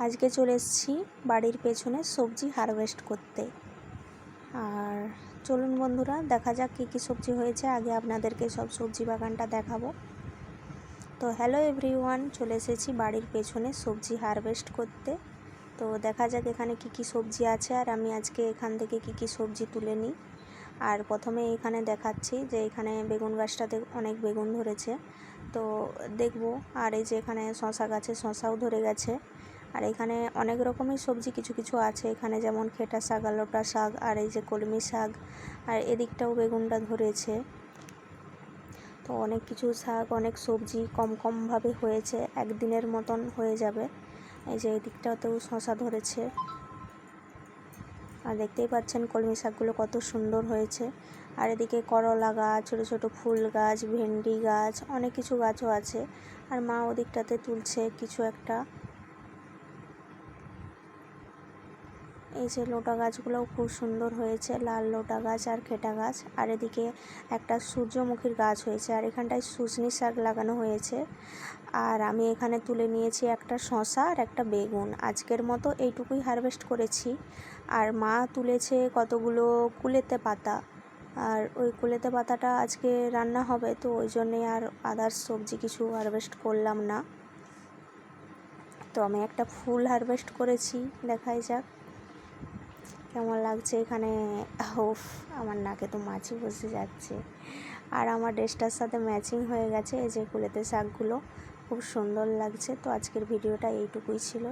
আজকে চলে এসেছি বাড়ির পেছনে সবজি হারভেস্ট করতে। আর চলুন বন্ধুরা, দেখা যাক কী কী সবজি হয়েছে। আগে আপনাদেরকে সব সবজি বাগানটা দেখাবো। তো হ্যালো এভরিওয়ান, চলে এসেছি বাড়ির পেছনে সবজি হারভেস্ট করতে। তো দেখা যাক এখানে কী কী সবজি আছে, আর আমি আজকে এখান থেকে কী কী সবজি তুলে নিই। আর প্রথমে এখানে দেখাচ্ছি যে এখানে বেগুন গাছটাতে অনেক বেগুন ধরেছে, তো দেখব। আর এই যে এখানে শশা গাছে শশাও ধরে গেছে। আর এখানে অনেক রকমের সবজি কিছু কিছু আছে, এখানে যেমন খেটা শাক, আলোটা শাক, আর এই যে কলমি শাক, আর এদিকটাও বেগুনটা ধরেছে। তো অনেক কিছু শাক, অনেক সবজি কম কমভাবে হয়েছে, একদিনের মতন হয়ে যাবে। এই যে এদিকটাতেও শশা ধরেছে, আর দেখতেই পাচ্ছেন কলমি শাকগুলো কত সুন্দর হয়েছে। আর এদিকে করলা গাছ, ছোটো ছোটো ফুল গাছ, ভেন্ডি গাছ, অনেক কিছু গাছও আছে। আর মা ওদিকটাতে তুলছে কিছু একটা। এই যে লোটা গাছগুলোও খুব সুন্দর হয়েছে, লাল লোটা গাছ আর খেটা গাছ। আর এদিকে একটা সূর্যমুখীর গাছ হয়েছে, আর এখানটায় শুশনি শাক লাগানো হয়েছে। আর আমি এখানে তুলে নিয়েছি একটা শশা আর একটা বেগুন। আজকের মতো এইটুকুই হারভেস্ট করেছি। আর মা তুলেছে কতগুলো কুলেতে পাতা, আর ওই কুলেতে পাতাটা আজকে রান্না হবে, তো ওই জন্যে আর আদার্স সবজি কিছু হারভেস্ট করলাম না। তো আমি একটা ফুল হারভেস্ট করেছি, দেখাই যাক কেমন লাগছে। এখানে উফ, আমার নাকে তো মাছি বসে যাচ্ছে। আর আমার ড্রেসটার সাথে ম্যাচিং হয়ে গেছে এই যে কুলেতে শাকগুলো, খুব সুন্দর লাগছে। তো আজকের ভিডিওটা এইটুকুই ছিল।